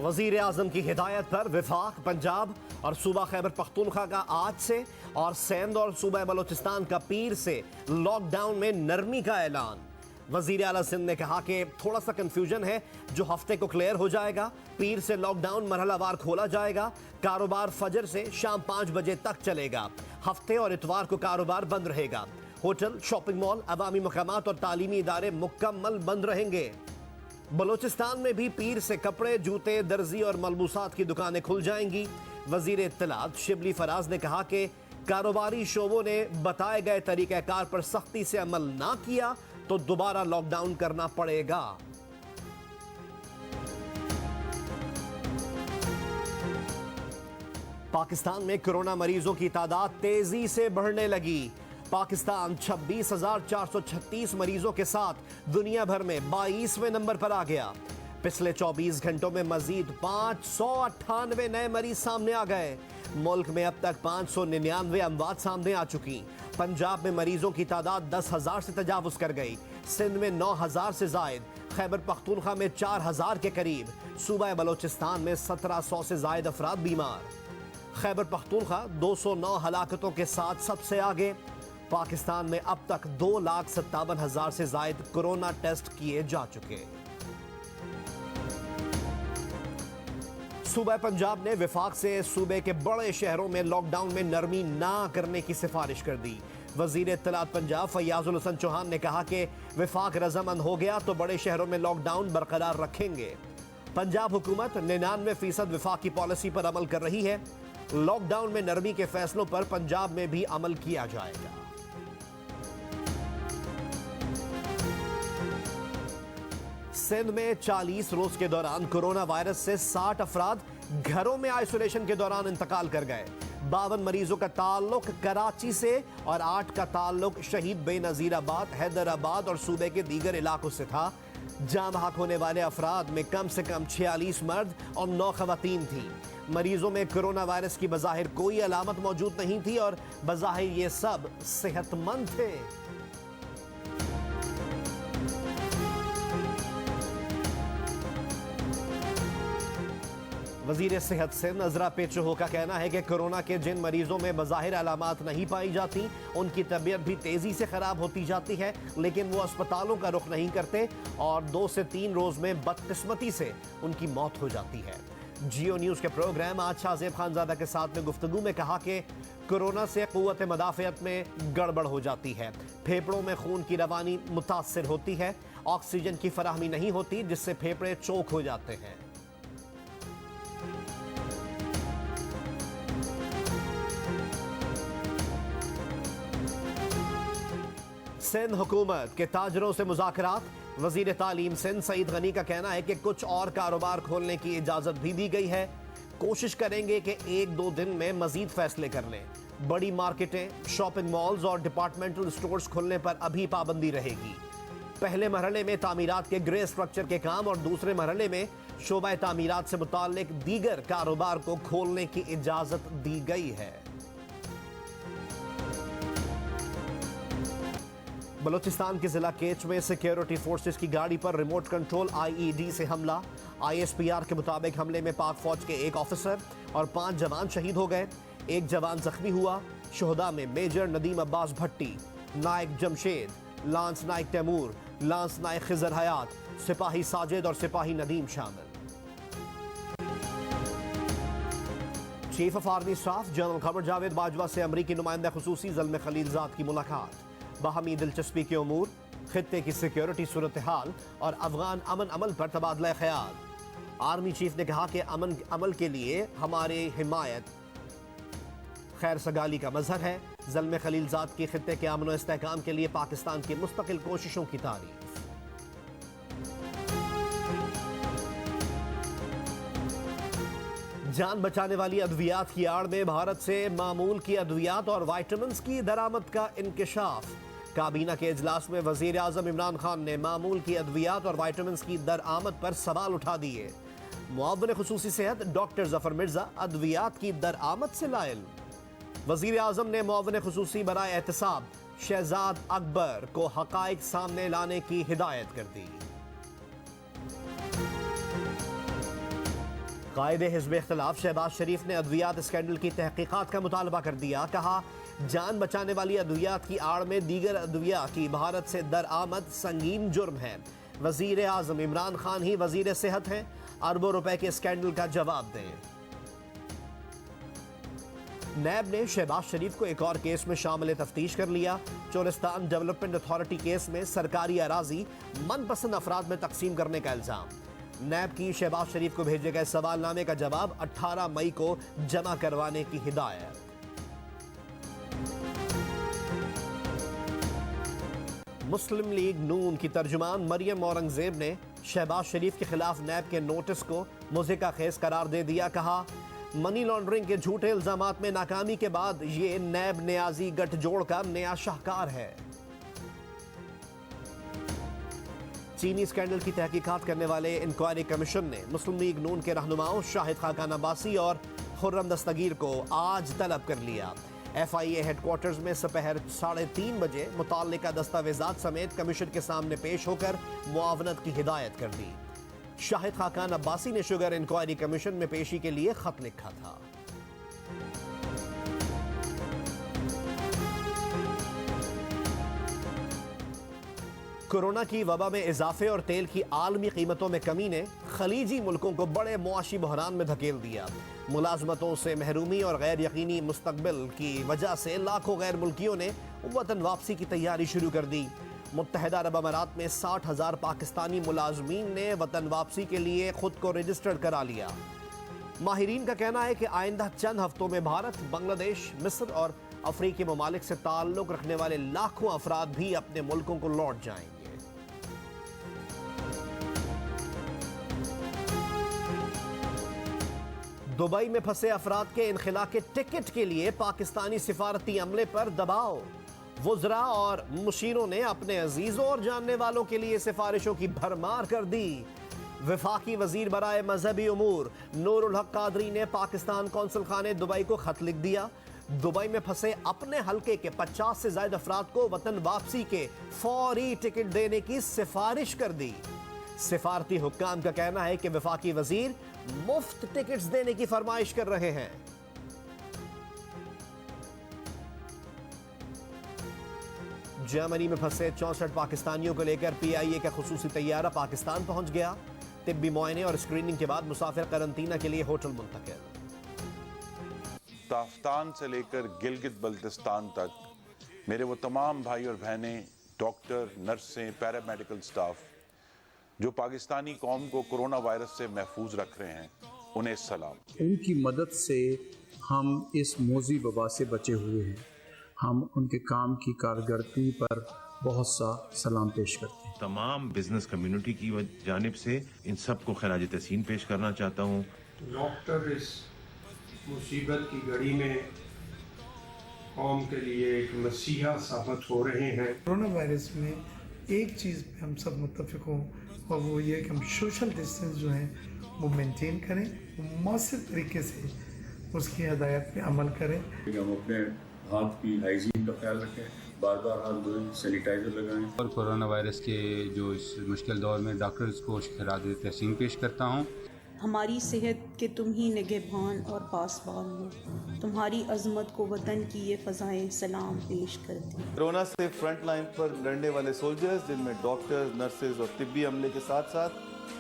وزیر اعظم کی ہدایت پر وفاق پنجاب اور صوبہ خیبر پختونخوا کا آج سے اور سندھ اور صوبہ بلوچستان کا پیر سے لاک ڈاؤن میں نرمی کا اعلان۔ وزیر اعلیٰ سندھ نے کہا کہ تھوڑا سا کنفیوژن ہے جو ہفتے کو کلیئر ہو جائے گا۔ پیر سے لاک ڈاؤن مرحلہ وار کھولا جائے گا۔ کاروبار فجر سے شام 5 بجے تک چلے گا۔ ہفتے اور اتوار کو کاروبار بند رہے گا۔ ہوٹل، شاپنگ مال، عوامی مقامات اور تعلیمی ادارے مکمل بند رہیں گے۔ بلوچستان میں بھی پیر سے کپڑے، جوتے، درزی اور ملبوسات کی دکانیں کھل جائیں گی۔ وزیر اطلاعات شبلی فراز نے کہا کہ کاروباری شعبوں نے بتائے گئے طریقہ کار پر سختی سے عمل نہ کیا تو دوبارہ لاک ڈاؤن کرنا پڑے گا۔ پاکستان میں کورونا مریضوں کی تعداد تیزی سے بڑھنے لگی۔ پاکستان 26,436 مریضوں کے ساتھ دنیا بھر میں 22ویں نمبر پر آ گیا۔ پچھلے 24 گھنٹوں میں مزید 598 نئے مریض سامنے آ گئے۔ ملک میں اب تک 599 اموات سامنے آ چکی۔ پنجاب میں مریضوں کی تعداد 10,000 سے تجاوز کر گئی۔ سندھ میں 9,000 سے زائد، خیبر پختونخوا میں 4,000 کے قریب، صوبہ بلوچستان میں 1,700 سے زائد افراد بیمار۔ خیبر پختونخوا 209 ہلاکتوں کے ساتھ سب سے آگے۔ پاکستان میں اب تک 2,57,000 سے زائد کورونا ٹیسٹ کیے جا چکے۔ صوبہ پنجاب نے وفاق سے صوبے کے بڑے شہروں میں لاک ڈاؤن میں نرمی نہ کرنے کی سفارش کر دی۔ وزیر اطلاعات پنجاب فیاض الحسن چوہان نے کہا کہ وفاق رضامند ہو گیا تو بڑے شہروں میں لاک ڈاؤن برقرار رکھیں گے۔ پنجاب حکومت 99% وفاق کی پالیسی پر عمل کر رہی ہے۔ لاک ڈاؤن میں نرمی کے فیصلوں پر پنجاب میں بھی عمل کیا جائے گا۔ سندھ میں 40 روز کے دوران کورونا وائرس سے 60 افراد گھروں میں آئسولیشن کے دوران انتقال کر گئے۔ 52 مریضوں کا تعلق کراچی سے اور 8 کا تعلق شہید بے نظیر آباد، حیدرآباد اور صوبے کے دیگر علاقوں سے تھا۔ جاں بحق ہونے والے افراد میں کم سے کم 46 مرد اور 9 خواتین تھیں۔ مریضوں میں کورونا وائرس کی بظاہر کوئی علامت موجود نہیں تھی اور بظاہر یہ سب صحت مند تھے۔ وزیر صحت سندھ عذرا پیچوہو کا کہنا ہے کہ کورونا کے جن مریضوں میں بظاہر علامات نہیں پائی جاتی ان کی طبیعت بھی تیزی سے خراب ہوتی جاتی ہے، لیکن وہ اسپتالوں کا رخ نہیں کرتے اور 2 سے 3 روز میں بدقسمتی سے ان کی موت ہو جاتی ہے۔ جیو نیوز کے پروگرام آج شاہ زیب خانزادہ کے ساتھ میں گفتگو میں کہا کہ کورونا سے قوت مدافعت میں گڑبڑ ہو جاتی ہے، پھیپھڑوں میں خون کی روانی متاثر ہوتی ہے، آکسیجن کی فراہمی نہیں ہوتی جس سے پھیپھڑے چوک ہو جاتے ہیں۔ سندھ حکومت کے تاجروں سے مذاکرات۔ وزیر تعلیم سندھ سعید غنی کا کہنا ہے کہ کچھ اور کاروبار کھولنے کی اجازت بھی دی گئی ہے۔ کوشش کریں گے کہ 1-2 دن میں مزید فیصلے کر لیں۔ بڑی مارکیٹیں، شاپنگ مالز اور ڈپارٹمنٹل سٹورز کھلنے پر ابھی پابندی رہے گی۔ پہلے مرحلے میں تعمیرات کے گرے سٹرکچر کے کام اور دوسرے مرحلے میں شعبہ تعمیرات سے متعلق دیگر کاروبار کو کھولنے کی اجازت دی گئی ہے۔ بلوچستان کے ضلع کیچ میں سیکیورٹی فورسز کی گاڑی پر ریموٹ کنٹرول IED سے حملہ۔ ISPR کے مطابق حملے میں پاک فوج کے 1 آفیسر اور 5 جوان شہید ہو گئے، 1 جوان زخمی ہوا۔ شہداء میں major Nadeem Abbas Bhatti, Naik Jamshed, lance Naik Taimur, lance Naik Khizar Hayat, سپاہی ساجد اور سپاہی ندیم شامل۔ Chief of army staff general Qamar Javed Bajwa سے امریکی نمائندہ خصوصی زلمے خلیل زاد کی ملاقات۔ باہمی دلچسپی کے امور، خطے کی سیکیورٹی صورتحال اور افغان امن عمل پر تبادلہ خیال۔ آرمی چیف نے کہا کہ امن عمل کے لیے ہماری حمایت خیر سگالی کا مظہر ہے۔ زلمے خلیل زاد کی خطے کے امن و استحکام کے لیے پاکستان کی مستقل کوششوں کی تعریف۔ جان بچانے والی ادویات کی آڑ میں بھارت سے معمول کی ادویات اور وائٹامنز کی درآمد کا انکشاف۔ کابینہ کے اجلاس میں وزیر اعظم عمران خان نے معمول کی ادویات اور وائٹامنز کی درآمد پر سوال اٹھا دیے۔ معاون خصوصی صحت ڈاکٹر ظفر مرزا ادویات کی درآمد سے لائل۔ وزیر اعظم نے معاون خصوصی برائے احتساب شہزاد اکبر کو حقائق سامنے لانے کی ہدایت کر دی۔ قائد حزب اختلاف شہباز شریف نے ادویات اسکینڈل کی تحقیقات کا مطالبہ کر دیا. کہا جان بچانے والی ادویات کی آڑ میں دیگر ادویات کی بھارت سے درآمد سنگین جرم ہے. وزیر اعظم عمران خان ہی وزیر صحت ہیں. اربوں روپے کے اسکینڈل کا جواب دیں. نیب نے شہباز شریف کو ایک اور کیس میں شامل تفتیش کر لیا. چولستان ڈیولپمنٹ اتھارٹی کیس میں سرکاری اراضی من پسند افراد میں تقسیم کرنے کا الزام. نیب کی شہباز شریف کو بھیجے گئے سوال نامے کا جواب 18 مئی کو جمع کروانے کی ہدایت. مسلم لیگ نون کی ترجمان مریم اورنگزیب نے شہباز شریف کے خلاف نیب کے نوٹس کو مضحکہ خیز قرار دے دیا. کہا منی لانڈرنگ کے جھوٹے الزامات میں ناکامی کے بعد یہ نیب نیازی گٹھ جوڑ کا نیا شاہکار ہے. چینی اسکینڈل کی تحقیقات کرنے والے انکوائری کمیشن نے مسلم لیگ نون کے رہنماؤں شاہد خاقان عباسی اور خرم دستگیر کو آج طلب کر لیا. ایف آئی اے ہیڈ کوارٹرز میں سپہر 3:30 بجے متعلقہ دستاویزات سمیت کمیشن کے سامنے پیش ہو کر معاونت کی ہدایت کر دی. شاہد خاقان عباسی نے شوگر انکوائری کمیشن میں پیشی کے لیے خط لکھا تھا. کورونا کی وبا میں اضافے اور تیل کی عالمی قیمتوں میں کمی نے خلیجی ملکوں کو بڑے معاشی بحران میں دھکیل دیا. ملازمتوں سے محرومی اور غیر یقینی مستقبل کی وجہ سے لاکھوں غیر ملکیوں نے وطن واپسی کی تیاری شروع کر دی. متحدہ عرب امارات میں 60,000 پاکستانی ملازمین نے وطن واپسی کے لیے خود کو رجسٹرڈ کرا لیا. ماہرین کا کہنا ہے کہ آئندہ چند ہفتوں میں بھارت، بنگلہ دیش، مصر اور افریقی ممالک سے تعلق رکھنے والے لاکھوں افراد بھی اپنے ملکوں کو لوٹ جائیں گے. دبئی میں پھنسے افراد کے انخلا کے ٹکٹ کے لیے پاکستانی سفارتی عملے پر دباؤ. وزراء اور مشیروں نے اپنے عزیزوں اور جاننے والوں کے لیے سفارشوں کی بھرمار کر دی. وفاقی وزیر برائے مذہبی امور نور الحق قادری نے پاکستان قونصل خانے دبئی کو خط لکھ دیا. دبئی میں پھنسے اپنے حلقے کے 50 سے زائد افراد کو وطن واپسی کے فوری ٹکٹ دینے کی سفارش کر دی. سفارتی حکام کا کہنا ہے کہ وفاقی وزیر مفت ٹکٹس دینے کی فرمائش کر رہے ہیں. جرمنی میں پھنسے 64 پاکستانیوں کو لے کر پی آئی اے کا خصوصی طیارہ پاکستان پہنچ گیا. طبی معائنے اور اسکریننگ کے بعد مسافر قرنطینہ کے لیے ہوٹل منتقل. تافتان سے لے کر گلگت بلتستان تک میرے وہ تمام بھائی اور بہنیں، ڈاکٹر، نرسیں، پیرامیڈیکل سٹاف جو پاکستانی قوم کو کرونا وائرس سے محفوظ رکھ رہے ہیں، انہیں سلام. ان کی مدد سے ہم اس موذی وبا سے بچے ہوئے ہیں. ہم ان کے کام کی کارکردگی پر بہت سا سلام پیش کرتے ہیں. تمام بزنس کمیونٹی کی جانب سے ان سب کو خراج تحسین پیش کرنا چاہتا ہوں. ڈاکٹر اس مصیبت کی گھڑی میں قوم کے لیے ایک مسیحا ثابت ہو رہے ہیں. کورونا وائرس میں ایک چیز پہ ہم سب متفق ہوں اور وہ یہ کہ ہم سوشل ڈسٹینس جو ہیں وہ مینٹین کریں، مؤثر طریقے سے اس کی ہدایت پہ عمل کریں. ہم اپنے ہاتھ کی ہائیجین کا خیال رکھیں، بار بار ہاتھ دھوئیں، سینیٹائزر لگائیں. اور کورونا وائرس کے جو اس مشکل دور میں ڈاکٹرز کو خراج تحسین پیش کرتا ہوں. ہماری صحت کے تم ہی نگہبان اور پاسبان ہو. تمہاری عظمت کو وطن کی یہ فضائیں سلام پیش کرتی. کورونا سے فرنٹ لائن پر لڑنے والے سولجرز، جن میں ڈاکٹرز، نرسز اور طبی عملے کے ساتھ ساتھ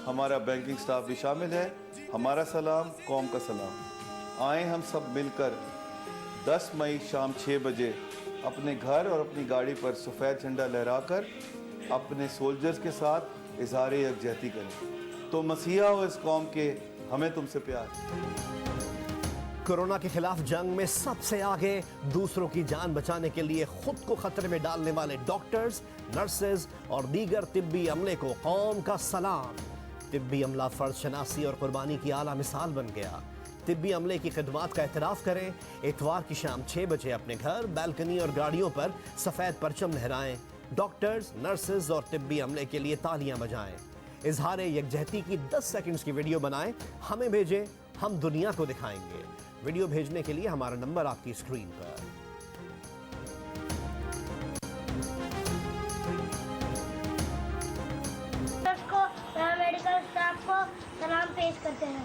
ہمارا بینکنگ سٹاف بھی شامل ہے، ہمارا سلام، قوم کا سلام. آئیں ہم سب مل کر 10 مئی شام 6 بجے اپنے گھر اور اپنی گاڑی پر سفید جھنڈا لہرا کر اپنے سولجرز کے ساتھ اظہار یکجہتی کریں. تو مسیحا ہو اس قوم کے، ہمیں تم سے پیار. کورونا کے خلاف جنگ میں سب سے آگے دوسروں کی جان بچانے کے لیے خود کو خطرے میں ڈالنے والے ڈاکٹرز، نرسز اور دیگر طبی عملے کو قوم کا سلام. طبی عملہ فرض شناسی اور قربانی کی اعلیٰ مثال بن گیا. طبی عملے کی خدمات کا اعتراف کریں. اتوار کی شام 6 بجے اپنے گھر، بالکنی اور گاڑیوں پر سفید پرچم لہرائیں. ڈاکٹرز، نرسز اور طبی عملے کے لیے تالیاں بجائیں. اظہار یکجہتی کی 10 سیکنڈز کی ویڈیو بنائیں، ہمیں بھیجیں، ہم دنیا کو دکھائیں گے. ویڈیو بھیجنے کے لیے ہمارا نمبر آپ کی اسکرین پر. پیرامیڈیکل اسٹاف کو سلام پیش کرتے ہیں.